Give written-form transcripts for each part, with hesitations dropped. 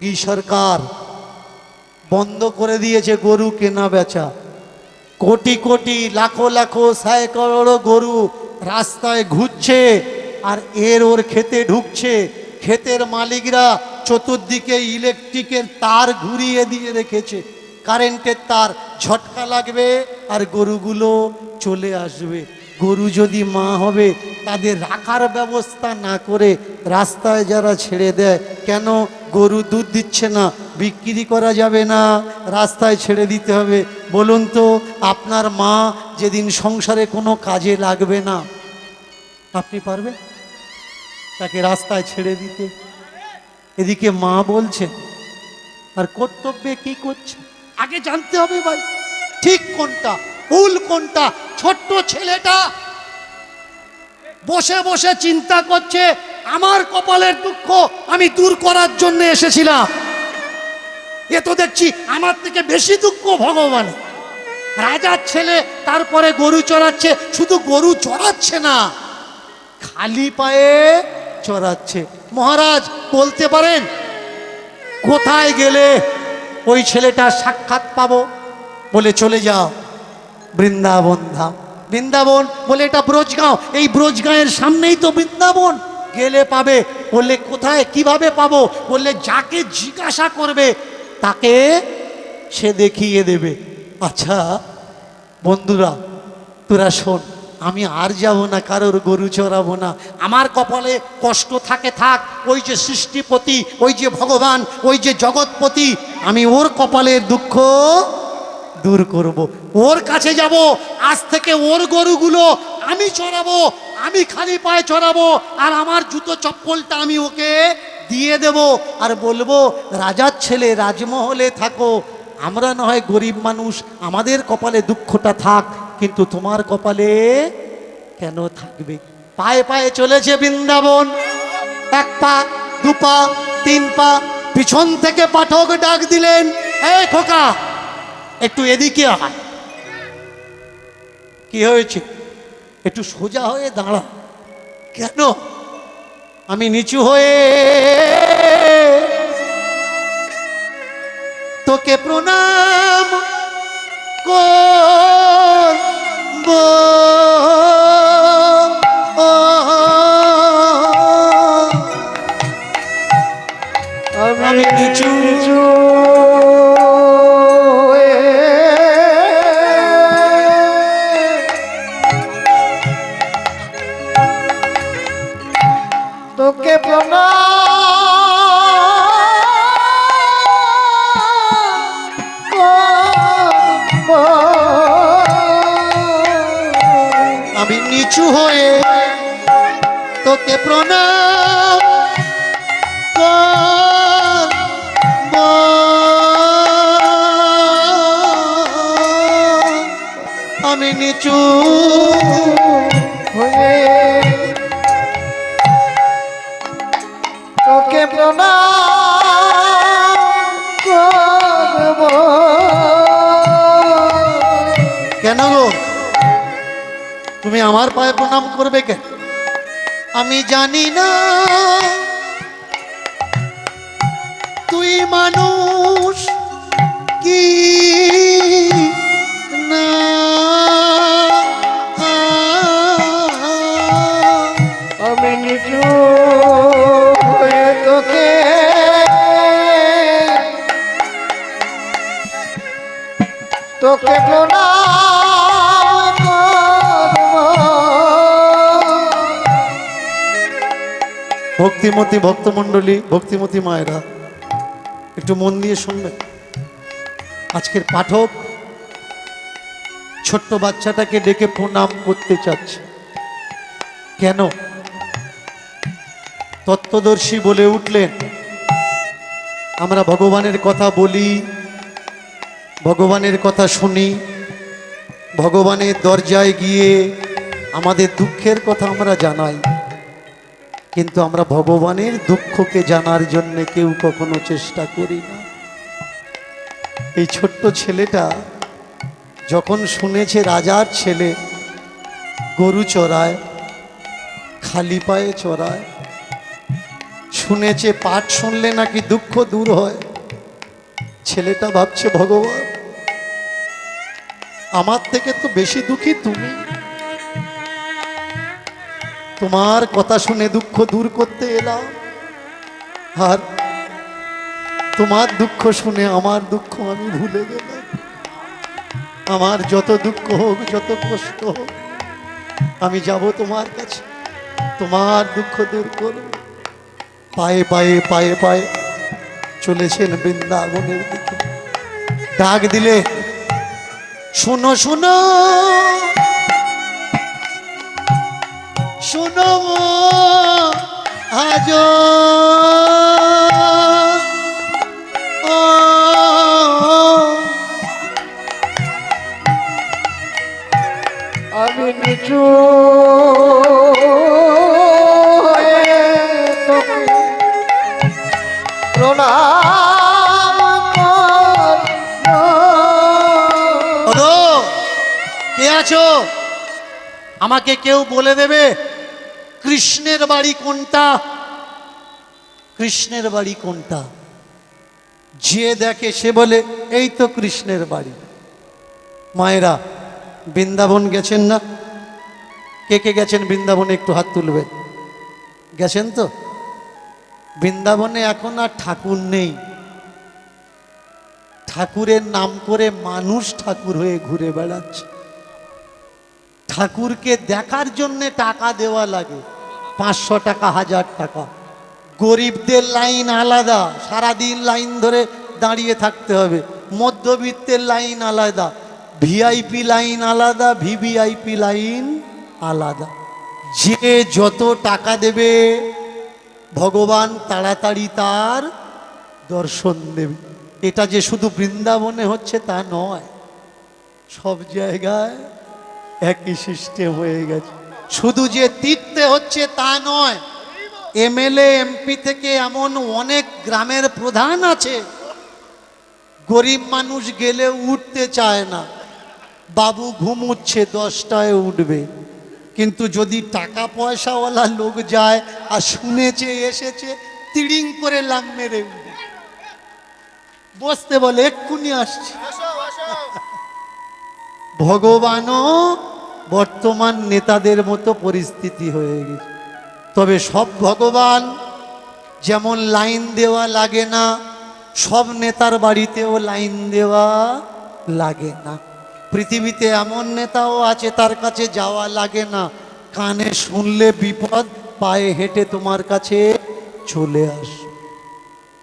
কি সরকার বন্ধ করে দিয়েছে গরু কেনা বেচা। কোটি কোটি লাখো লাখো সাইকড় গরু রাস্তায় ঘুরছে আর ওর খেতে ঢুকছে। ক্ষেতের মালিকরা চতুর্দিকে ইলেকট্রিকের তার ঘুরিয়ে দিয়ে রেখেছে, কারেন্টের তার, ঝটকা লাগবে আর গরুগুলো চলে আসবে। গরু যদি মা হবে তাদের রাখার ব্যবস্থা না করে রাস্তায় যারা ছেড়ে দেয়, কেন? গরু দুধ দিচ্ছে না, বিক্রি করা যাবে না, রাস্তায় ছেড়ে দিতে হবে। বলুন তো, আপনার মা যেদিন সংসারে কোনো কাজে লাগবে না, আপনি পারবেন তাকে রাস্তায় ছেড়ে দিতে? এদিকে মা বলছে আর কর্তব্যে কি করছে আগে জানতে হবে ভাই, ঠিক কোনটা ভুল কোনটা। ছোট্ট ছেলেটা বসে বসে চিন্তা করছে, আমার কপালের দুঃখ আমি দূর করার জন্য এসেছিলাম, এ তো দেখছি আমার থেকে বেশি দুঃখ ভগবান। রাজার ছেলে তারপরে গরু চড়াচ্ছে, শুধু গরু চড়াচ্ছে না, খালি পায়ে চড়াচ্ছে। মহারাজ বলতে পারেন কোথায় গেলে ওই ছেলেটার সাক্ষাৎ পাবো? বলে চলে যাও বৃন্দাবন ধাম। বৃন্দাবন বলে এটা ব্রজগাঁও, এই ব্রজগাঁয়ের সামনেই তো বৃন্দাবন, গেলে পাবে। বললে কোথায় কিভাবে পাবো? বললে যাকে জিজ্ঞাসা করবে তাকে সে দেখিয়ে দেবে। আচ্ছা বন্ধুরা তোরা শোন, আমি আর যাব না, কারোর গরু চড়াবো না। আমার কপালে কষ্ট থাকে থাক, ওই যে সৃষ্টিপতি, ওই যে ভগবান, ওই যে জগৎপতি, আমি ওর কপালের দুঃখ দূর করব, ওর কাছে যাব। আজ থেকে ওর গরুগুলো আমি চড়াবো, আমি খালি পায়ে চড়াবো, আর আমার জুতো চপ্পলটা আমি ওকে দিয়ে দেব, আর বলবো রাজার ছেলে রাজমহলে থাকো, আমরা না হয় গরিব মানুষ, আমাদের কপালে দুঃখটা থাক, কিন্তু তোমার কপালে কেন থাকবে? পায়ে পায়ে চলেছে বৃন্দাবন, এক পা দু পা তিন পা, পিছন থেকে পাঠক ডাক দিলেন, এই খোকা একটু এদিকে আয়। কি হয়েছে? একটু সোজা হয়ে দাঁড়া। কেন? আমি নিচু হয়ে তোকে প্রণাম করব, আমি নিচু তোকে প্রণাম নিচু হয়ে তোকে প্রণাম করব। আমি নিচু হয়ে তোকে প্রণাম করব। কেন গো তুমি আমার পায়ে প্রণাম করবে কেন? আমি জানি না তুই মানুষ কি না। আমি নিচু হয়ে তোকে তোকে প্রণাম করব। ভক্তিমতী ভক্তমণ্ডলী, ভক্তিমতী মায়েরা একটু মন দিয়ে শুনবে। আজকের পাঠক ছোট্ট বাচ্চাটাকে ডেকে প্রণাম করতে চাচ্ছে। কেন? তত্ত্বদর্শী বলে উঠলেন, আমরা ভগবানের কথা বলি, ভগবানের কথা শুনি, ভগবানের দরজায় গিয়ে আমাদের দুঃখের কথা আমরা জানাই, কিন্তু আমরা ভগবানের দুঃখকে জানার জন্য কেউ কখনো চেষ্টা করি না। এই ছোট্ট ছেলেটা যখন শুনেছে রাজার ছেলে গরু চড়ায়, খালি পায়ে চড়ায়, শুনেছে পাঠ শুনলে নাকি দুঃখ দূর হয়, ছেলেটা ভাবছে ভগবান আমার থেকে তো বেশি দুঃখী তুমি, তোমার কথা শুনে দুঃখ দূর করতে এলাম, আর তোমার দুঃখ শুনে আমার দুঃখ আমি ভুলে গেলাম। আমার যত দুঃখ হোক, যত কষ্ট হোক, আমি যাব তোমার কাছে, তোমার দুঃখ দূর করব। পায়ে পায়ে পায়ে পায়ে চলেছেন বৃন্দাবনের দিকে। ডাক দিলে, শোনো শোনো শোনো আজ আমি নিচু হয়ে তোকে প্রণাম করব। ওগো, কে আছো? আমাকে কেউ বলে দেবে কৃষ্ণের বাড়ি কোনটা? কৃষ্ণের বাড়ি কোনটা? যে দেখে সে বলে এই তো কৃষ্ণের বাড়ি। মায়েরা বৃন্দাবন গেছেন না? কে কে গেছেন বৃন্দাবনে একটু হাত তুলবে। গেছেন তো? বৃন্দাবনে এখন আর ঠাকুর নেই, ঠাকুরের নাম করে মানুষ ঠাকুর হয়ে ঘুরে বেড়াচ্ছে। ঠাকুরকে দেখার জন্যে টাকা দেওয়া লাগে, 500 টাকা, 1000 টাকা। গরিবদের লাইন আলাদা, সারাদিন লাইন ধরে দাঁড়িয়ে থাকতে হবে। মধ্যবিত্তের লাইন আলাদা, ভিআইপি লাইন আলাদা, ভিভিআইপি লাইন আলাদা। যে যত টাকা দেবে ভগবান তাড়াতাড়ি তার দর্শন দেবে। এটা যে শুধু বৃন্দাবনে হচ্ছে তা নয়, সব জায়গায় একই সিস্টেম হয়ে গেছে। শুধু যে তীর্থে হচ্ছে তা নয়, এমএলএ এমপি থেকে এমন অনেক গ্রামের প্রধান আছে, গরিব মানুষ গেলে উঠতে চায় না, বাবু ঘুমুচ্ছে 10টায় উঠবে। কিন্তু যদি টাকা পয়সাওয়ালা লোক যায় আর শুনেছে এসেছে, তিড়িং করে লাং মেরে উঠবে, বসতে বলে এক্ষুনি আসছে। ভগবানও বর্তমান নেতাদের মতো পরিস্থিতি হয়ে গেছে। তবে সব ভগবান যেমন লাইন দেওয়া লাগে না, সব নেতার বাড়িতেও লাইন দেওয়া লাগে না। পৃথিবীতে এমন নেতাও আছে তার কাছে যাওয়া লাগে না, কানে শুনলে বিপদ, পায়ে হেঁটে তোমার কাছে চলে আস।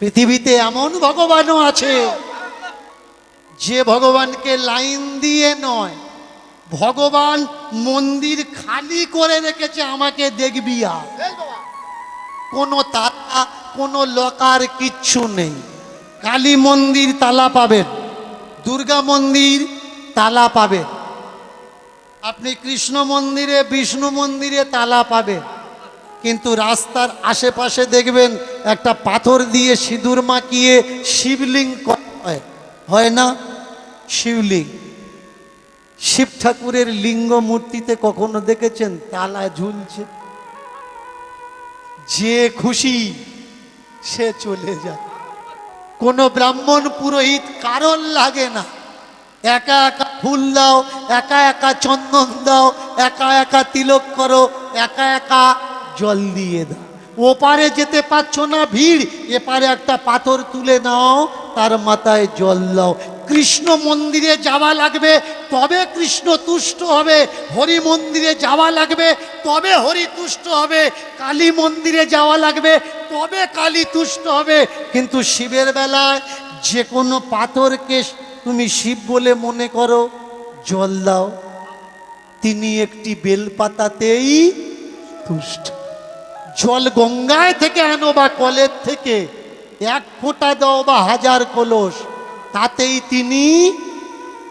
পৃথিবীতে এমন ভগবানও আছে যে ভগবানকে লাইন দিয়ে নয়, ভগবান মন্দির খালি করে রেখেছে আমাকে দেখবি আর কোনো তালা কোনো লকার কিচ্ছু নেই। কালী মন্দির তালা পাবেন, দুর্গা মন্দির তালা পাবেন, আপনি কৃষ্ণ মন্দিরে বিষ্ণু মন্দিরে তালা পাবেন, কিন্তু রাস্তার আশেপাশে দেখবেন একটা পাথর দিয়ে সিঁদুর মাখিয়ে শিবলিঙ্গ করা হয়, হয় না? শিবলিঙ্গ, শিব ঠাকুরের লিঙ্গ মূর্তিতে কখনো দেখেছেন তালা ঝুলছে? যে খুশি সে চলে যায়, কোনো ব্রাহ্মণ পুরোহিত কারণ লাগে না। একা একা ফুল দাও, একা একা চন্দন দাও, একা একা তিলক করো, একা একা জল দিয়ে দাও। ওপারে যেতে পারছো না ভিড়, এপারে একটা পাথর তুলে নাও, তার মাথায় জল দাও। কৃষ্ণ মন্দিরে যাওয়া লাগবে তবে কৃষ্ণ তুষ্ট হবে, হরি মন্দিরে যাওয়া লাগবে তবে হরি তুষ্ট হবে, কালী মন্দিরে যাওয়া লাগবে তবে কালী তুষ্ট হবে। কিন্তু শিবের বেলায় যে কোনো পাথরকে তুমি শিব বলে মনে করো, জল দাও, তিনি একটি বেলপাতাতেই তুষ্ট। জল গঙ্গায় থেকে আনো বা কলের থেকে, এক ফোঁটা দাও বা হাজার কলস, তাতেই তিনি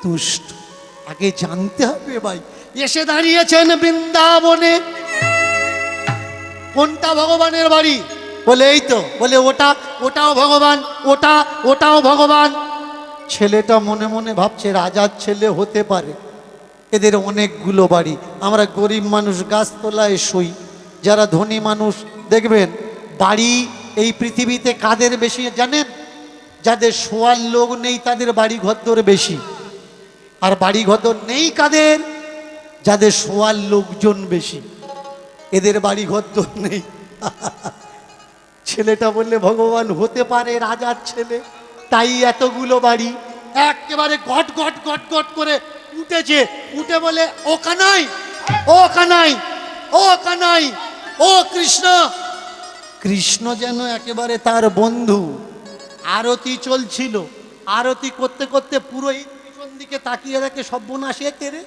তুষ্ট। আগে জানতে হবে ভাই। এসে দাঁড়িয়েছেন বৃন্দাবনে, কোনটা ভগবানের বাড়ি? বলে এই তো। বলে ওটাও ভগবান, ওটাও ভগবান। ছেলেটা মনে মনে ভাবছে রাজার ছেলে হতে পারে, এদের অনেকগুলো বাড়ি। আমরা গরিব মানুষ গাছতলায় শুই, যারা ধনী মানুষ দেখবেন বাড়ি এই পৃথিবীতে কাদের বেশি জানেন? যাদের শোয়ার লোক নেই তাদের বাড়ি ঘরদোর বেশি। আর বাড়ি ঘরদোর নেই কাদের? যাদের শোয়ার লোকজন বেশি, এদের বাড়ি ঘরদোর নেই। ছেলেটা বললে ভগবান হতে পারে রাজার ছেলে, তাই এতগুলো বাড়ি। একেবারে গট গট গট গট করে উঠেছে, উঠে বলে ও কানাই, ও কানাই, ও কানাই, ও কৃষ্ণ। কৃষ্ণ যেন একেবারে তার বন্ধু। আরতি চলছিল, আরতি করতে করতে পুরোহিত পিছন দিকে তাকিয়ে দেখে সর্বনাশে কেড়ে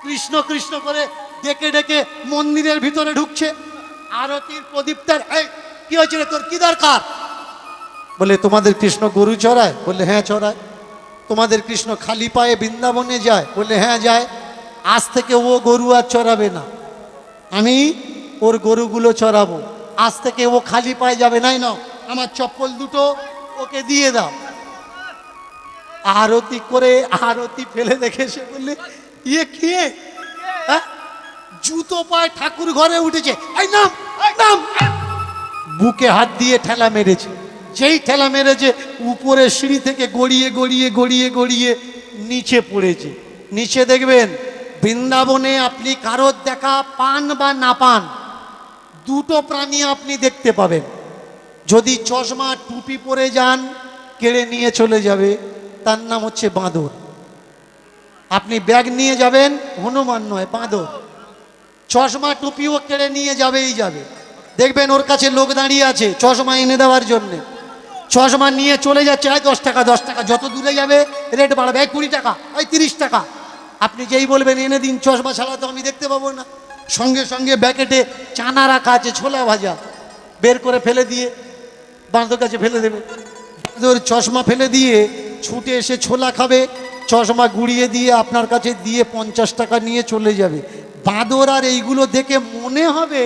কৃষ্ণ কৃষ্ণ করে ডেকে ডেকে মন্দিরের ভিতরে ঢুকছে। আরতির প্রদীপটার কি হয়েছে রে, তোর কি দরকার? বলে তোমাদের কৃষ্ণ গরু চড়ায়? বললে হ্যাঁ চড়ায়। তোমাদের কৃষ্ণ খালি পায়ে বৃন্দাবনে যায়? বললে হ্যাঁ যায়। আজ থেকে ও গরু আর চড়াবে না, আমি ওর গরুগুলো চড়াবো। আজ থেকে ও খালি পায়ে যাবে। নাই নাও আমার চপ্পল দুটো ওকে দিয়ে দাও। আরতি করে আরতি ফেলে দেখে সে বললে ইয়ে কে, জুতো পায়ে ঠাকুর ঘরে উঠেছে, এই নাম নাম। বুকে হাত দিয়ে ঠেলা মেরেছে। যেই ঠেলা মেরেছে উপরে সিঁড়ি থেকে গড়িয়ে গড়িয়ে গড়িয়ে গড়িয়ে নিচে পড়েছে। নিচে দেখবেন বৃন্দাবনে আপনি কারোর দেখা পান বা না পান, দুটো প্রাণী আপনি দেখতে পাবেন। যদি চশমা টুপি পরে যান কেড়ে নিয়ে চলে যাবে, তার নাম হচ্ছে বাঁদর। আপনি ব্যাগ নিয়ে যাবেন, হনুমান নয় বাঁদর। চশমা টুপিও কেড়ে নিয়ে যাবেই যাবে। দেখবেন ওর কাছে লোক দাঁড়িয়ে আছে চশমা এনে দেওয়ার জন্যে, চশমা নিয়ে চলে যাচ্ছে, 10 টাকা 10 টাকা, যত দূরে যাবে রেট বাড়াবে, 20 টাকা, 30 টাকা। আপনি যেই বলবেন এনে দিন, চশমা ছাড়া তো আমি দেখতে পাবো না, সঙ্গে সঙ্গে ব্যাকেটে চানা রাখা আছে, ছোলা ভাজা, বের করে ফেলে দিয়ে বাঁদর কাছে ফেলে দেবে। বাঁদর চশমা ফেলে দিয়ে ছুটে এসে ছোলা খাবে, চশমা গুড়িয়ে দিয়ে আপনার কাছে দিয়ে 50 টাকা নিয়ে চলে যাবে। বাঁদর আর এইগুলো দেখে মনে হবে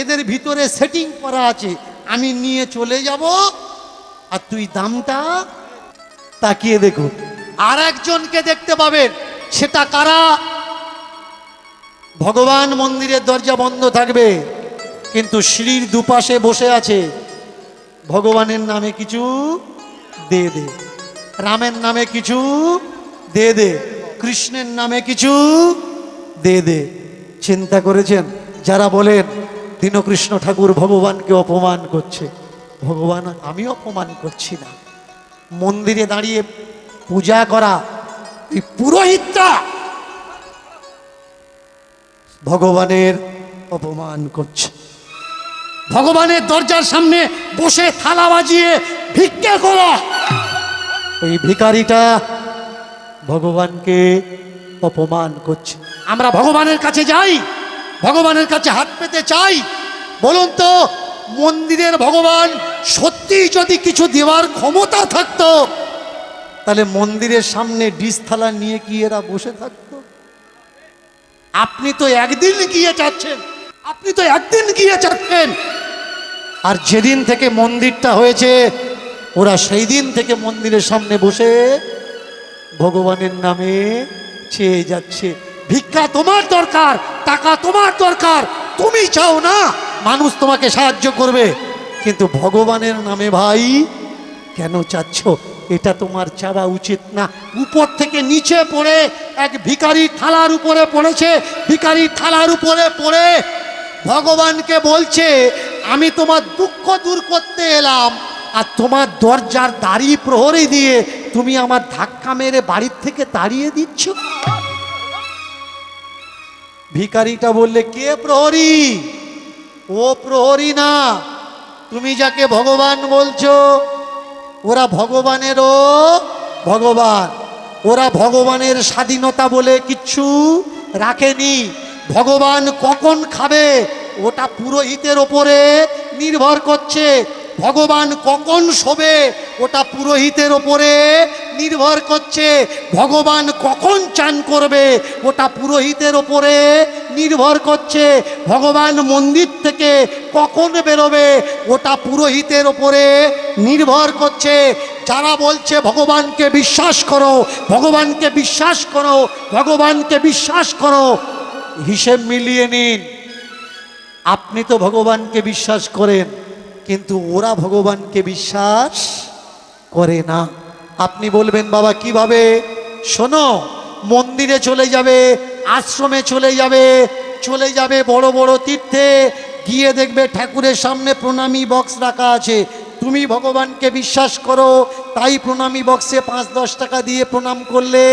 এদের ভিতরে সেটিং করা আছে, আমি নিয়ে চলে যাব আর তুই দামটা তাকিয়ে দেখো। আর একজনকে দেখতে পাবেন, সেটা কারা? ভগবান মন্দিরের দরজা বন্ধ থাকবে, কিন্তু সিঁড়ির দুপাশে বসে আছে, ভগবানের নামে কিছু দে দে, রামের নামে কিছু দে দে, কৃষ্ণের নামে কিছু দে দে। চিন্তা করেছেন? যারা বলেন দীনকৃষ্ণ ঠাকুর ভগবানকে অপমান করছে, ভগবান আমি অপমান করছি না। মন্দিরে দাঁড়িয়ে পূজা করা এই পুরোহিতটা ভগবানের অপমান করছে। ভগবানের দরজার সামনে বসে থালা বাজিয়ে ভিক্ষা করা, ওই ভিখারিটা ভগবানকে অপমান করছে। আমরা ভগবানের কাছে যাই, ভগবানের কাছে হাত পেতে চাই। বলুন তো, মন্দিরের ভগবান সত্যি যদি কিছু দেওয়ার ক্ষমতা থাকতো, তাহলে মন্দিরের সামনে ডিশ থালা নিয়ে কি এরা বসে থাকতো? আপনি তো একদিন গিয়ে চাচ্ছেন, আপনি তো একদিন গিয়ে চাচ্ছেন। আর যেদিন থেকে মন্দিরটা হয়েছে, ওরা সেই দিন থেকে মন্দিরের সামনে বসে ভগবানের নামে চেয়ে যাচ্ছে। ভিক্ষা তোমার দরকার, টাকা তোমার দরকার, তুমি চাও না মানুষ তোমাকে সাহায্য করবে, কিন্তু ভগবানের নামে ভাই কেন চাচ্ছ? এটা তোমার চাওয়া উচিত না। উপর থেকে নিচে পড়ে এক ভিখারি থালার উপরে পড়েছে, ভিখারি থালার উপরে পড়ে ভগবানকে বলছে, আমি তোমার দুঃখ দূর করতে এলাম, আর তোমার দরজার দাড়ি প্রহরী দিয়ে তুমি আমার ধাক্কা মেরে বাড়ির থেকে তাড়িয়ে দিচ্ছ। ভিখারিটা বললে, কে প্রহরী? ও প্রহরী না, তুমি যাকে ভগবান বলছো ওরা ভগবানেরও ভগবান। ওরা ভগবানের স্বাধীনতা বলে কিচ্ছু রাখেনি। ভগবান কখন খাবে ওটা পুরোহিতের ওপরে নির্ভর করছে। ভগবান কখন শোবে ওটা পুরোহিতের ওপরে নির্ভর করছে। ভগবান কখন চান করবে ওটা পুরোহিতের ওপরে নির্ভর করছে। ভগবান মন্দির থেকে কখন বেরোবে ওটা পুরোহিতের ওপরে নির্ভর করছে। যারা বলছে ভগবানকে বিশ্বাস করো, ভগবানকে বিশ্বাস করো, ভগবানকে বিশ্বাস করো, হিসেব মিলিয়ে নিন। আপনি তো ভগবানকে বিশ্বাস করেন, কিন্তু ওরা ভগবানকে বিশ্বাস করে না। আপনি বলবেন, বাবা কিভাবে? শোনো, মন্দিরে চলে যাবে, আশ্রমে চলে যাবে, চলে যাবে বড় বড় তীর্থে, গিয়ে দেখবে ঠাকুরের সামনে প্রণামী বক্স রাখা আছে। তুমি ভগবানকে বিশ্বাস করো, তাই প্রণামী বক্সে 5-10 টাকা দিয়ে প্রণাম করলে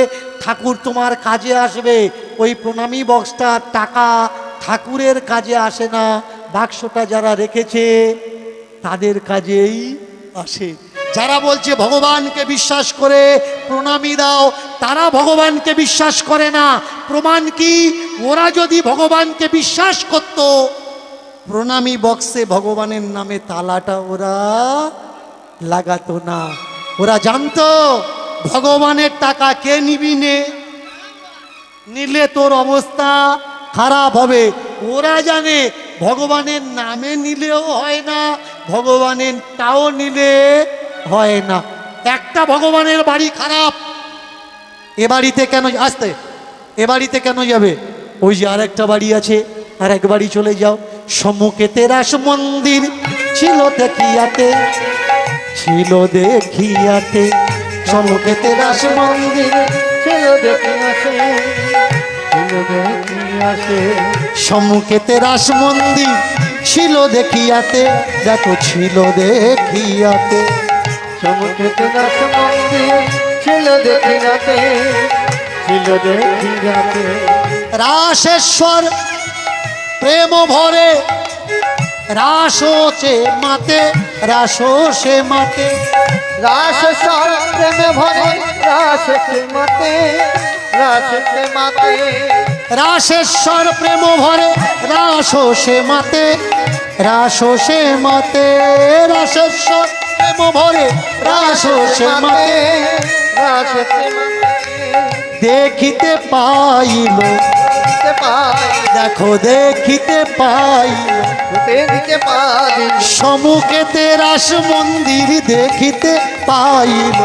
ঠাকুর তোমার কাজে আসবে। ওই প্রণামী বক্সটা টাকা ঠাকুরের কাজে আসে না, বাক্সটা যারা রেখেছে তাদের কাজেই আসে। যারা বলছে ভগবানকে বিশ্বাস করে প্রণামী দাও, তারা ভগবানকে বিশ্বাস করে না। প্রমাণ কি? ওরা যদি ভগবানকে বিশ্বাস করত, প্রণামী বক্সে ভগবানের নামে তালাটা ওরা লাগাতো না। ওরা জানতো ভগবানের টাকা কে নিবি নে, নিলে তোর অবস্থা খারাপ হবে। ওরা জানে ভগবানের নামে নিলেও হয় না, ভগবানের তাও নিলে হয় না। একটা ভগবানের বাড়ি খারাপ, এ বাড়িতে কেন আসতে, এ বাড়িতে কেন যাবে? ওই যে আর একটা বাড়ি আছে, আর এক বাড়ি চলে যাও। সম্মুখে তেরাস মন্দির ছিল দেখিয়াতে, ছিল দেখিয়াতে, সম্মুখে তেরাস মন্দির ছিল দেখিয়াছে, ছিল দেখিয়াছে, সম্মুখে তেরাস মন্দির ছিল দেখিয়াতে, দেখো ছিল দেখিয়াতে। সমুখে তেরাস মন্দির ছিল দেখিয়াতে, ছিল দেখিয়াতে। রাসেশ্বর প্রেম ভরে রাসোচে মাতে, রাসোসে মাতে, রাসেশ্বর প্রেমে ভরে রাসেতে মাতে, রাসেতে মাতে। রাসেশ্বর প্রেম ভরে রাসোসে মাতে, রাসোসে মাতে, রাসেশ্বর প্রেম ভরে রাসোসে মাতে। রাসেতে মাতে। দেখিতে পাইল, দিতে পাই, দেখো দেখিতে পাইল, দিতে পারি। সম্মুখেতে রাস মন্দির দেখিতে পাইল,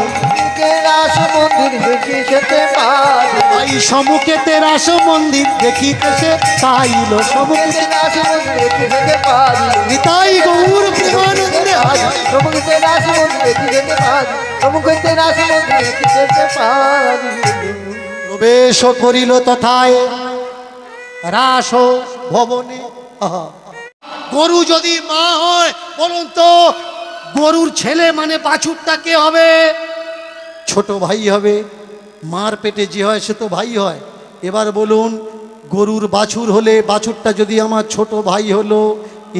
রাস মন্দির দেখিতে পারি। এই সম্মুখেতে রাস মন্দির দেখিতেছে পাইল, সম্মুখে রাস মন্দির দেখিতে পারি। নিতাই গৌর প্রেমানন্দে হারি। সমুখে রাস মন্দির দেখিতে পারি, সমুখে রাস মন্দির দেখিতে পারি। প্রবেশ করিল তথায় রাস ভবনে। আহা, গরু যদি মা হয়, বলুন তো গরুর ছেলে মানে বাছুরটা কে হবে? ছোট ভাই হবে। মার পেটে যে হয় সে তো ভাই হয়। এবার বলুন, গরুর বাছুর হলে, বাছুরটা যদি আমার ছোট ভাই হলো,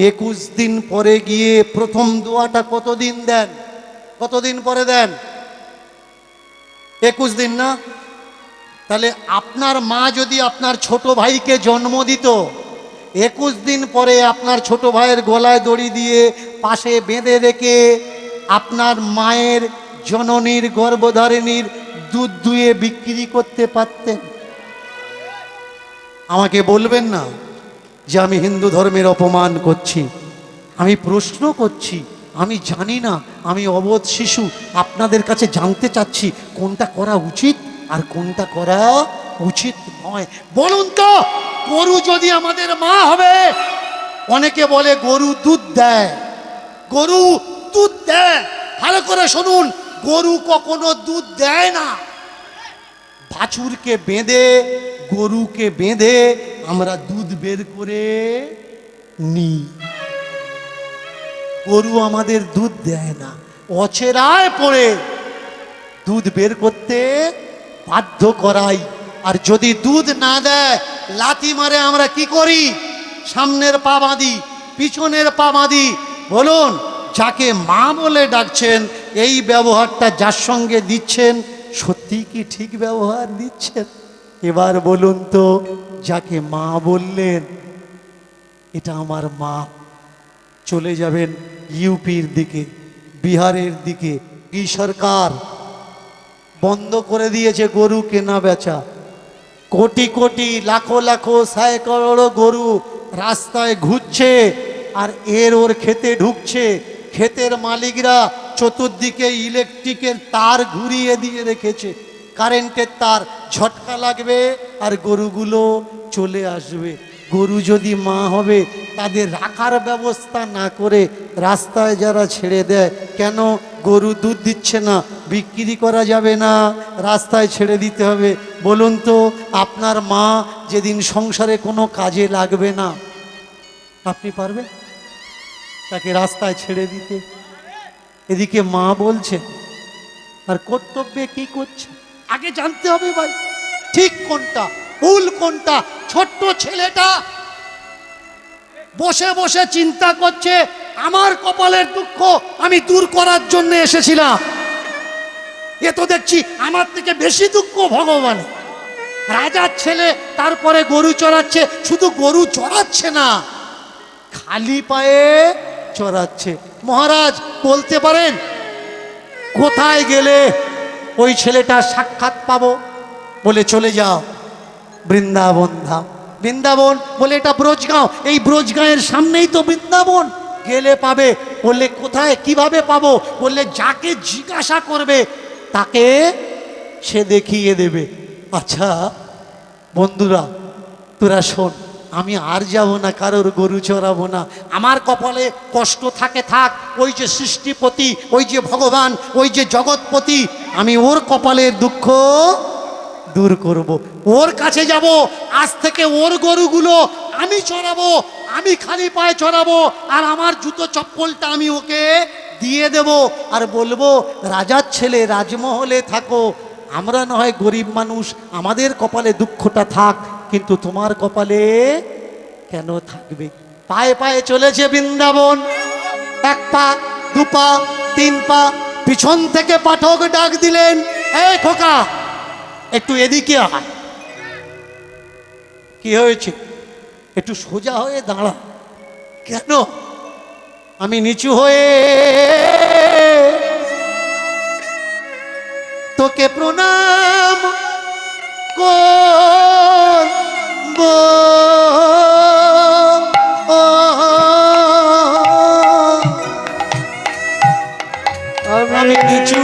21 দিন পরে গিয়ে প্রথম দোয়াটা কতদিন দেন? কতদিন পরে দেন? 21 দিন না? তাহলে আপনার মা যদি আপনার ছোট ভাইকে জন্ম দিত, 21 দিন পরে আপনার ছোট ভাইয়ের গলায় দড়ি দিয়ে পাশে বেঁধে রেখে আপনার মায়ের জননীর গর্ভধারিণীর দুধ দুয়ে বিক্রি করতে পারতেন? আমাকে বলবেন না যে আমি হিন্দু ধর্মের অপমান করছি। আমি প্রশ্ন করছি, আমি জানি না, আমি অবোধ শিশু, আপনাদের কাছে জানতে চাচ্ছি কোনটা করা উচিত আর কোনটা করা উচিত নয়। বলুন তো, গরু যদি আমাদের মা হবে, অনেকে বলে গরু দুধ দেয়, গরু দুধ দেয়। ভালো করে শুনুন, গরু কখনো দুধ দেয় না। বাছুরকে বেঁধে, গরুকে বেঁধে আমরা দুধ বের করে নিই। গরু আমাদের দুধ দেয় না, অচেরায় পড়ে দুধ বের করতে বাধ্য করাই। আর যদি দুধ না দেয়, লাথি মারে আমরা কি করি? সামনের পা বাঁধি, পিছনের পা বাঁধি। বলুন, যাকে মা বলে ডাকছেন, এই ব্যবহারটা যার সঙ্গে দিচ্ছেন, সত্যি কি ঠিক ব্যবহার দিচ্ছেন? এবার বলুন তো, যাকে মা বললেন, এটা আমার মা, চলে যাবেন ইউপির দিকে, বিহারের দিকে। কি সরকার বন্ধ করে দিয়েছে গরু কেনা বেচা। কোটি কোটি, লাখো লাখো, সাইকড়ো গরু রাস্তায় ঘুরছে, আর ওর খেতে ঢুকছে। ক্ষেতের মালিকরা চতুর্দিকে ইলেকট্রিকের তার ঘুরিয়ে দিয়ে রেখেছে, কারেন্টের তার, ঝটকা লাগবে আর গরুগুলো চলে আসবে। গরু যদি মা হবে, তাদের রাখার ব্যবস্থা না করে রাস্তায় যারা ছেড়ে দেয়, কেন? গরু দুধ দিচ্ছে না, বিক্রি করা যাবে না, রাস্তায় ছেড়ে দিতে হবে। বলুন তো, আপনার মা যেদিন সংসারে কোনো কাজে লাগবে না, আপনি পারবেন তাকে রাস্তায় ছেড়ে দিতে? এদিকে মা বলছে, আর কর্তব্যে কি করছে আগে জানতে হবে ভাই, ঠিক কোনটা ভুল কোনটা। ছোট্ট ছেলেটা বসে বসে চিন্তা করছে, আমার কপালের দুঃখ আমি দূর করার জন্য এসেছিলাম। এ তো দেখছি আমার থেকে বেশি দুঃখ ভগবান। রাজার ছেলে, তারপরে গরু চড়াচ্ছে। শুধু গরু চড়াচ্ছে না, খালি পায়ে চড়াচ্ছে। মহারাজ বলতে পারেন কোথায় গেলে ওই ছেলেটার সাক্ষাৎ পাবো? বলে চলে যাও বৃন্দাবন ধাম। বৃন্দাবন বলে এটা ব্রজগাঁও, এই ব্রজগাঁয়ের সামনেই তো বৃন্দাবন, গেলে পাবে। বললে কোথায়, কিভাবে পাবো? বললে যাকে জিজ্ঞাসা করবে তাকে সে দেখিয়ে দেবে। আচ্ছা বন্ধুরা, তোরা শোন, আমি আর যাব না, কারোর গরু চড়াবো না। আমার কপালে কষ্ট থাকে থাক, ওই যে সৃষ্টিপতি, ওই যে ভগবান, ওই যে জগৎপতি, আমি ওর কপালের দুঃখ দূর করব। ওর কাছে যাব, আজ থেকে ওর গরুগুলো আমি চড়াবো, আমি খালি পায়ে চড়াবো, আর আমার জুতো চপ্পলটা আমি ওকে দিয়ে দেব, আর বলবো রাজার ছেলে রাজমহলে থাকো, আমরা না হয় গরিব মানুষ, আমাদের কপালে দুঃখটা থাক, কিন্তু তোমার কপালে কেন থাকবে? পায়ে পায়ে চলেছে বৃন্দাবন। 1 পা, 2 পা, 3 পা, পিছন থেকে পাঠক ডাক দিলেন, এই খোকা একটু এদিকে আয়। কি হয়েছে? একটু সোজা হয়ে দাঁড়া। কেন? আমি নিচু হয়ে তোকে প্রণাম করব। আমি নিচু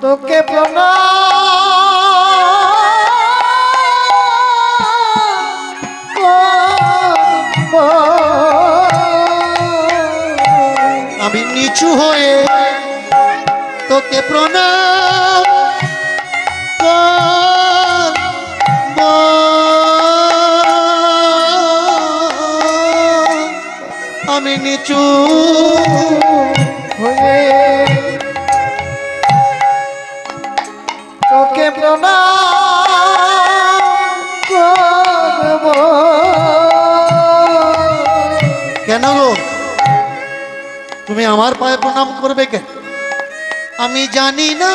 তোকে প্রণাম করব। আমি নিচু হয়ে তোকে প্রণাম করব। আমি নিচু হয়ে তোকে প্রণাম করব। আমার পায়ে প্রণাম করবে কেন? আমি জানি না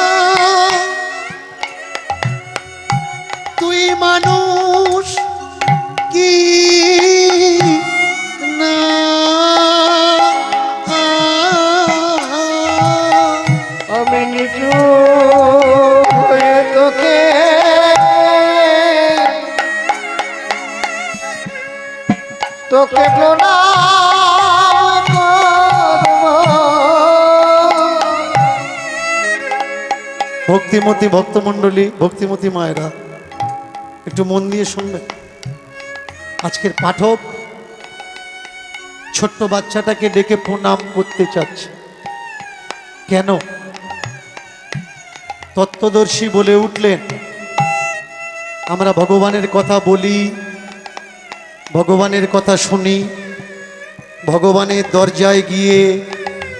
তুই মানুষ কি না। আমি নিচু হয়ে তোকে তোকে প্রণাম করব। ভক্তিমতী ভক্তমণ্ডলী, ভক্তিমতী মায়েরা, একটু মন দিয়ে শুনবেন। আজকের পাঠক ছোট্ট বাচ্চাটাকে ডেকে প্রণাম করতে চাচ্ছে কেন? তত্ত্বদর্শী বলে উঠলেন, আমরা ভগবানের কথা বলি, ভগবানের কথা শুনি, ভগবানের দরজায় গিয়ে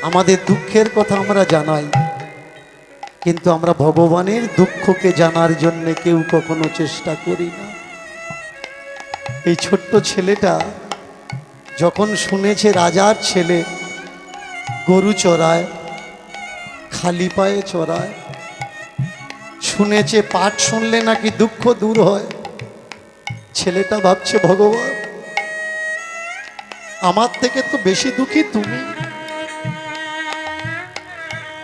আমাদের দুঃখের কথা আমরা জানাই, কিন্তু আমরা ভগবানের দুঃখকে জানার জন্য কেউ কখনো চেষ্টা করি না। এই ছোট্ট ছেলেটা যখন শুনেছে রাজার ছেলে গরু চড়ায়, খালি পায়ে চড়ায়, শুনেছে পাঠ শুনলে নাকি দুঃখ দূর হয়, ছেলেটা ভাবছে ভগবান আমার থেকে তো বেশি দুঃখী তুমি,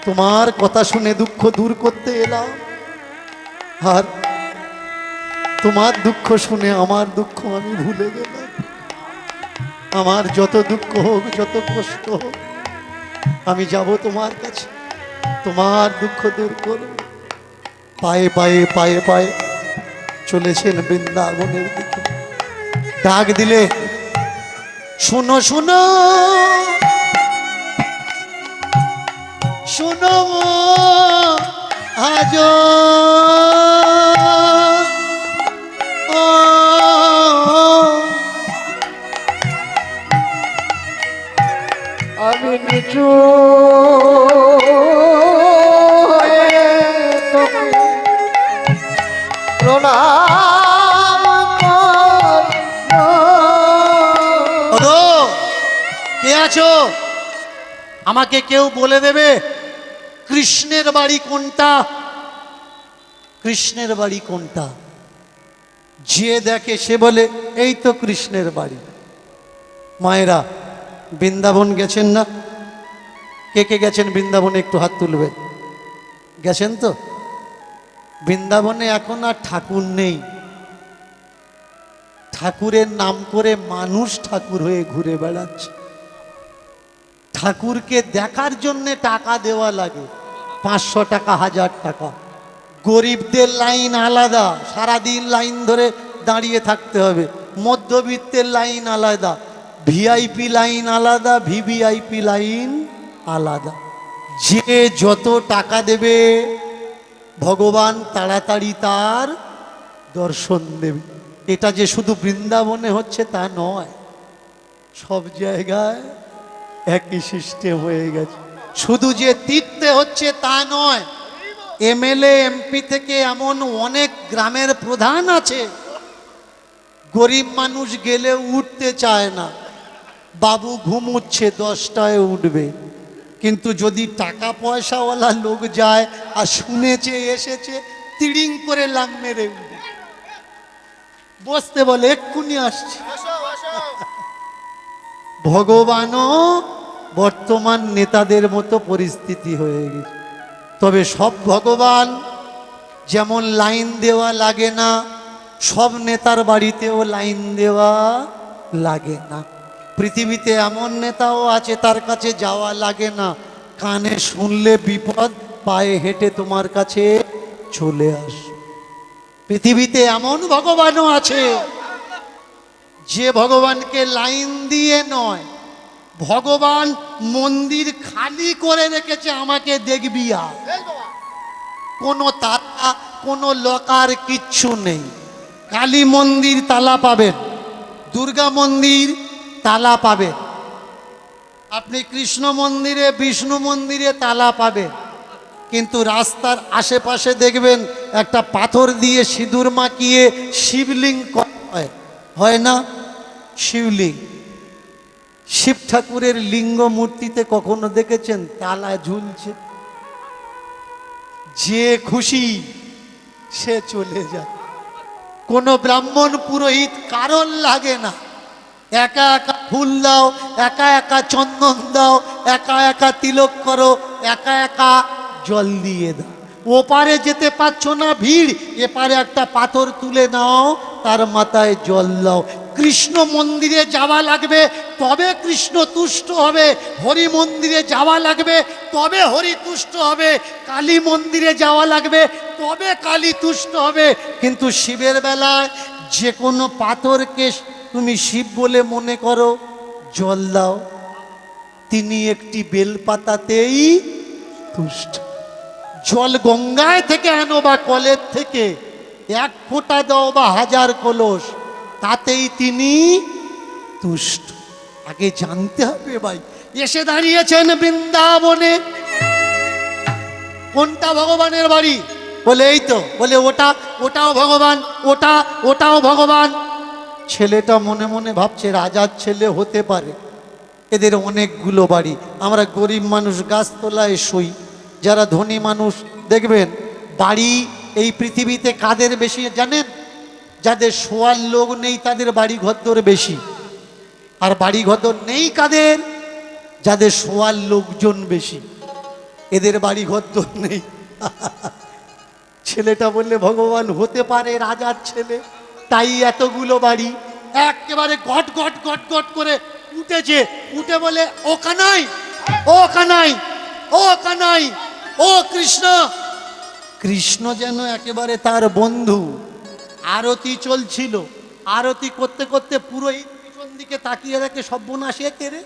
তোমার কথা শুনে দুঃখ দূর করতে এলাম, আর তোমার দুঃখ শুনে আমার দুঃখ আমি ভুলে গেলাম। আমার যত দুঃখ হোক, যত কষ্ট হোক, আমি যাব তোমার কাছে, তোমার দুঃখ দূর করব। পায়ে পায়ে পায়ে পায়ে চলেছেন বৃন্দাবনের দিকে। ডাক দিলে, শোনো শোনো শোনো আজ আমি নিচু হয়ে তোকে প্রণাম করব। ওগো, কে আছো? আমাকে কেউ বলে দেবে কৃষ্ণের বাড়ি কোনটা? কৃষ্ণের বাড়ি কোনটা? যে দেখে সে বলে এই তো কৃষ্ণের বাড়ি। মায়েরা, বৃন্দাবন গেছেন না? কে কে গেছেন বৃন্দাবনে? একটু হাত তুলবেন। গেছেন তো? বৃন্দাবনে এখন আর ঠাকুর নেই, ঠাকুরের নাম করে মানুষ ঠাকুর হয়ে ঘুরে বেড়াচ্ছে। ঠাকুরকে দেখার জন্যে টাকা দেওয়া লাগে, 500 টাকা, 1000 টাকা। গরিবদের লাইন আলাদা, সারাদিন লাইন ধরে দাঁড়িয়ে থাকতে হবে। মধ্যবিত্তের লাইন আলাদা, ভিআইপি লাইন আলাদা, ভিভিআইপি লাইন আলাদা। যে যত টাকা দেবে ভগবান তাড়াতাড়ি তার দর্শন দেবে। এটা যে শুধু বৃন্দাবনে হচ্ছে তা নয়, সব জায়গায় একই সিস্টেম হয়ে গেছে। শুধু যে তীর্থে হচ্ছে তা নয়, এমএলএ এমপি থেকে এমন অনেক গ্রামের প্রধান আছে, গরিব মানুষ গেলে উঠতে চায় না, বাবু ঘুমুচ্ছে, 10টায় উঠবে। কিন্তু যদি টাকা পয়সাওয়ালা লোক যায় আর শুনেছে এসেছে, তিড়িং করে লাং মেরে উঠবে, বসতে বলে এক্ষুনি আসছে। ভগবানও বর্তমান নেতাদের মতো পরিস্থিতি হয়ে গেছে। তবে সব ভগবান যেমন লাইন দেওয়া লাগে না, সব নেতার বাড়িতেও লাইন দেওয়া লাগে না। পৃথিবীতে এমন নেতাও আছে তার কাছে যাওয়া লাগে না, কানে শুনলে বিপদ, পায়ে হেঁটে তোমার কাছে চলে আস। পৃথিবীতে এমন ভগবানও আছে যে ভগবানকে লাইন দিয়ে নয়, ভগবান মন্দির খালি করে রেখেছে, আমাকে দেখবি আর। কোনো তালা, কোনো লকার কিচ্ছু নেই। কালী মন্দির তালা পাবেন, দুর্গা মন্দির তালা পাবেন, আপনি কৃষ্ণ মন্দিরে, বিষ্ণু মন্দিরে তালা পাবেন। কিন্তু রাস্তার আশেপাশে দেখবেন একটা পাথর দিয়ে সিঁদুর মাখিয়ে শিবলিঙ্গ করা হয়, হয় না? শিবলিঙ্গ। শিব ঠাকুরের লিঙ্গ মূর্তিতে কখনো দেখেছেন তালা ঝুলছে? যে খুশি সে চলে যায়, কোনো ব্রাহ্মণ পুরোহিত কারণ লাগে না। একা একা ফুল দাও, একা একা চন্দন দাও, একা একা তিলক করো, একা একা জল দিয়ে দাও। ওপারে যেতে পারছো না ভিড়, এপারে একটা পাথর তুলে নাও, তার মাথায় জল দাও। কৃষ্ণ মন্দিরে যাওয়া লাগবে, তবে কৃষ্ণ তুষ্ট হবে। হরি মন্দিরে যাওয়া লাগবে, তবে হরি তুষ্ট হবে। কালী মন্দিরে যাওয়া লাগবে, তবে কালী তুষ্ট হবে। কিন্তু শিবের বেলায় যে কোনো পাথরকে তুমি শিব বলে মনে করো, জল দাও, তিনি একটি বেলপাতাতেই তুষ্ট। জল গঙ্গায় থেকে আনো বা কলের থেকে, এক ফোঁটা দাও বা হাজার কলস, তাতেই তিনি তুষ্ট। আগে জানতে হবে ভাই। এসে দাঁড়িয়েছেন বৃন্দাবনে, কোনটা ভগবানের বাড়ি? বলে এই তো। বলে ওটাও ভগবান, ওটাও ভগবান। ছেলেটা মনে মনে ভাবছে রাজার ছেলে হতে পারে, এদের অনেকগুলো বাড়ি। আমরা গরিব মানুষ গাছতলায় শুই, যারা ধনী মানুষ দেখবেন বাড়ি এই পৃথিবীতে কাদের বেশি জানেন? যাদের শোয়ার লোক নেই তাদের বাড়ি ঘরদোর বেশি। আর বাড়ি ঘরদোর নেই কাদের? যাদের শোয়ার লোকজন বেশি, এদের বাড়ি ঘরদোর নেই। ছেলেটা বললে ভগবান হতে পারে রাজার ছেলে, তাই এতগুলো বাড়ি। একেবারে গট গট গট গট করে উঠেছে, উঠে বলে ও কানাই, ও কানাই, ও কানাই, ও কৃষ্ণ। কৃষ্ণ যেন একেবারে তার বন্ধু। আরতি চলছিল, আরতি করতে করতে পুরোহিত পিছন দিকে তাকিয়ে দেখে সর্বনাশ, এ কে রে?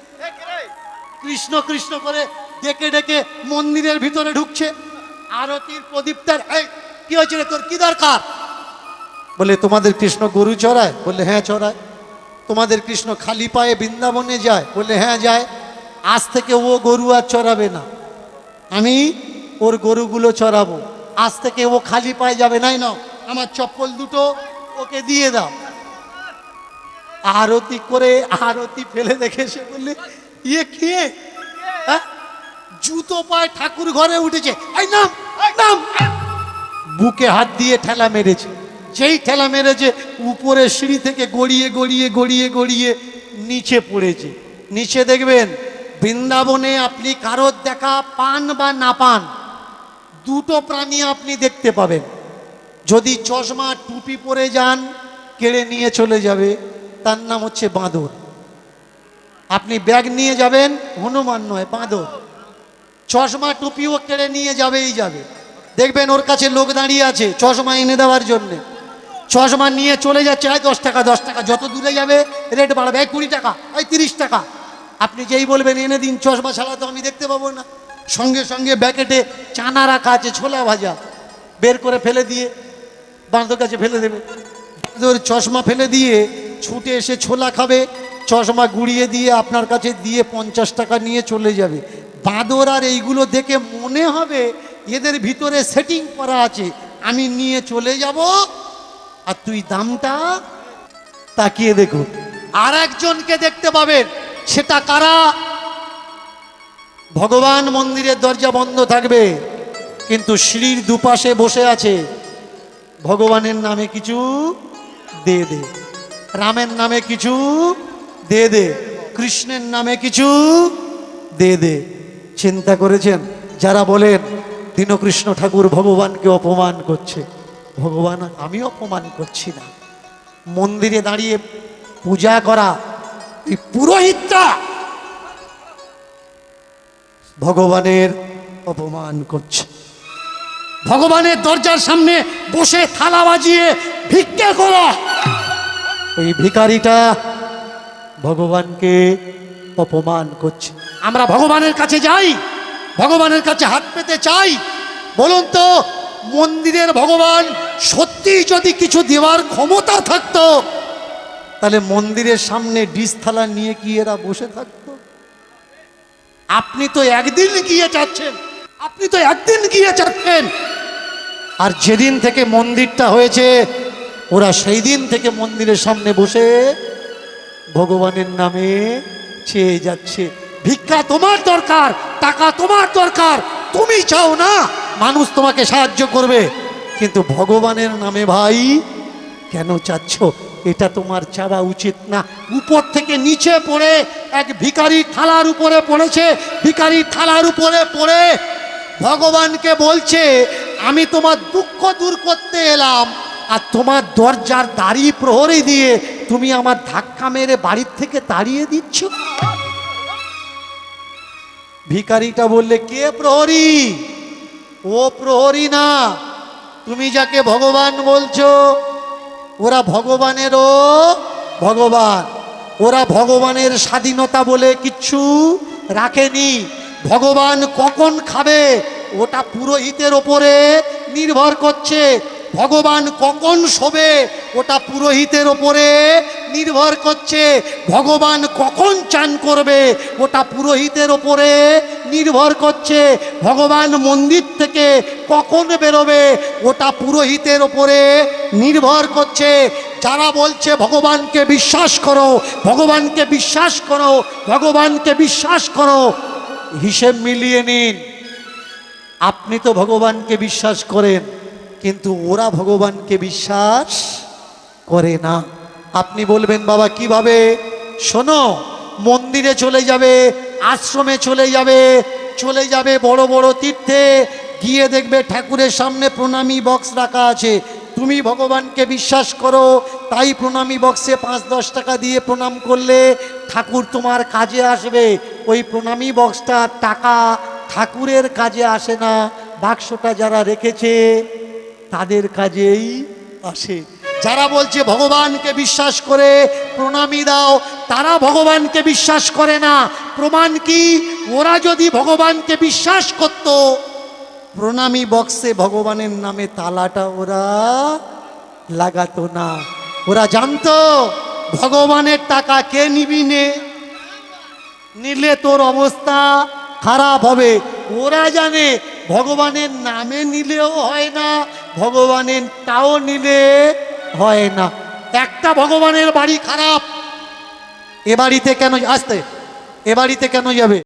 কৃষ্ণ কৃষ্ণ করে ডেকে ডেকে মন্দিরের ভিতরে ঢুকছে। আরতির প্রদীপটার, এই কি হয়েছে রে, তোর কি দরকার? বলে তোমাদের কৃষ্ণ গরু চড়ায়? বললে হ্যাঁ চড়ায়। তোমাদের কৃষ্ণ খালি পায়ে বৃন্দাবনে যায়? বললে হ্যাঁ যায়। আজ থেকে ও গরু আর চড়াবে না, আমি ওর গরুগুলো চড়াবো। আজ থেকে ও খালি পায়ে যাবে। নাই না, আমার চপ্পল দুটো ওকে দিয়ে দাও। আরতি করে আরতি ফেলে দেখে সে বললে ইয়ে কে? হ্যাঁ, জুতো পায়ে ঠাকুর ঘরে উঠেছে। এই নাম, নাম। বুকে হাত দিয়ে ঠেলা মেরেছে। যেই ঠেলা মেরেছে, উপরে সিঁড়ি থেকে গড়িয়ে গড়িয়ে গড়িয়ে গড়িয়ে নিচে পড়েছে। নিচে দেখবেন বৃন্দাবনে আপনি কারোর দেখা পান বা না পান, দুটো প্রাণী আপনি দেখতে পাবেন। যদি চশমা টুপি পরে যান, কেড়ে নিয়ে চলে যাবে, তার নাম হচ্ছে বাঁদর। আপনি ব্যাগ নিয়ে যাবেন, হনুমান নয়, বাঁদর। চশমা টুপিও কেড়ে নিয়ে যাবেই যাবে। দেখবেন ওর কাছে লোক দাঁড়িয়ে আছে চশমা এনে দেওয়ার জন্যে। চশমা নিয়ে চলে যাচ্ছে, এই 10 টাকা 10 টাকা, যত দূরে যাবে রেট বাড়াবে, এই 20 টাকা, এই 30 টাকা। আপনি যেই বলবেন এনে দিন, চশমা ছাড়া তো আমি দেখতে পাবো না। সঙ্গে সঙ্গে ব্যাকেটে চানা রাখা আছে, ছোলা ভাজা, বের করে ফেলে দিয়ে বাঁদর কাছে ফেলে দেবে। বাঁদর চশমা ফেলে দিয়ে ছুটে এসে ছোলা খাবে, চশমা গুড়িয়ে দিয়ে আপনার কাছে দিয়ে 50 টাকা নিয়ে চলে যাবে। বাঁদর আর এইগুলো দেখে মনে হবে এদের ভিতরে সেটিং করা আছে, আমি নিয়ে চলে যাব, আর তুই দামটা তাকিয়ে দেখো। আর একজনকে দেখতে পাবেন, সেটা কারা? ভগবান মন্দিরের দরজা বন্ধ থাকবে, কিন্তু সিঁড়ির দুপাশে বসে আছে। ভগবানের নামে কিছু দে দে, রামের নামে কিছু দে দে, কৃষ্ণের নামে কিছু দে দে। চিন্তা করেছেন? যারা বলেন দীনকৃষ্ণ ঠাকুর ভগবানকে অপমান করছে, ভগবান আমি অপমান করছি না। মন্দিরে দাঁড়িয়ে পূজা করা এই পুরোহিতটা ভগবানের অপমান করছে। ভগবানের দরজার সামনে বসে থালা বাজিয়ে ভিক্ষা করা, ওই ভিখারিটা ভগবানকে অপমান করছে। আমরা ভগবানের কাছে যাই, ভগবানের কাছে হাত পেতে চাই। বলুন তো, মন্দিরের ভগবান সত্যি যদি কিছু দেওয়ার ক্ষমতা থাকতো, তাহলে মন্দিরের সামনে ডিশ থালা নিয়ে কি এরা বসে থাকতো? আপনি তো একদিন গিয়ে যাচ্ছেন, আপনি তো একদিন গিয়ে যাচ্ছেন। আর যেদিন থেকে মন্দিরটা হয়েছে, ওরা সেই দিন থেকে মন্দিরের সামনে বসে ভগবানের নামে চেয়ে যাচ্ছে। ভিক্ষা তোমার দরকার, টাকা তোমার দরকার, তুমি চাও না মানুষ তোমাকে সাহায্য করবে, কিন্তু ভগবানের নামে ভাই কেন চাচ্ছ? এটা তোমার চাওয়া উচিত না। উপর থেকে নিচে পড়ে এক ভিখারির থালার উপরে পড়েছে, ভিখারির থালার উপরে পড়ে ভগবানকে বলছে, আমি তোমার দুঃখ দূর করতে এলাম, আর তোমার দরজার দাড়ি প্রহরী দিয়ে তুমি আমার ধাক্কা মেরে বাড়ির থেকে তাড়িয়ে দিচ্ছ। ভিখারিটা বললে, কে প্রহরী? ও প্রহরী না, তুমি যাকে ভগবান বলছো ওরা ভগবানেরও ভগবান। ওরা ভগবানের স্বাধীনতা বলে কিচ্ছু রাখেনি। ভগবান কখন খাবে ওটা পুরোহিতের ওপরে নির্ভর করছে। ভগবান কখন শোবে ওটা পুরোহিতের ওপরে নির্ভর করছে। ভগবান কখন চান করবে ওটা পুরোহিতের ওপরে নির্ভর করছে। ভগবান মন্দির থেকে কখন বেরোবে ওটা পুরোহিতের ওপরে নির্ভর করছে। যারা বলছে ভগবানকে বিশ্বাস করো, ভগবানকে বিশ্বাস করো, ভগবানকে বিশ্বাস করো, হিসেব মিলিয়ে নিন। আপনি তো ভগবানকে বিশ্বাস করেন, কিন্তু ওরা ভগবানকে বিশ্বাস করে না। আপনি বলবেন, বাবা কিভাবে? শোনো, মন্দিরে চলে যাবে, আশ্রমে চলে যাবে বড় বড় তীর্থে গিয়ে দেখবে ঠাকুরের সামনে প্রণামী বক্স রাখা আছে। তুমি ভগবানকে বিশ্বাস করো তাই প্রণামী বক্সে 5-10 টাকা দিয়ে প্রণাম করলে ঠাকুর তোমার কাজে আসবে। ওই প্রণামী বক্সটা টাকা ঠাকুরের কাজে আসে না, বাক্সটা যারা রেখেছে তাদের কাজেই আসে। যারা বলছে ভগবানকে বিশ্বাস করে প্রণামী দাও, তারা ভগবানকে বিশ্বাস করে না। প্রমাণ কি? ওরা যদি ভগবানকে বিশ্বাস করত, প্রণামী বক্সে ভগবানের নামে তালাটা ওরা লাগাতো না। ওরা জানতো ভগবানের টাকা কে নিবি নে, নিলে তোর অবস্থা খারাপ হবে। ওরা জানে ভগবানের নামে নিলেও হয় না, ভগবানের তাও নিলে হয় না। একটা ভগবানের বাড়ি খারাপ, এ বাড়িতে কেন আসতে, এ বাড়িতে কেন যাবে?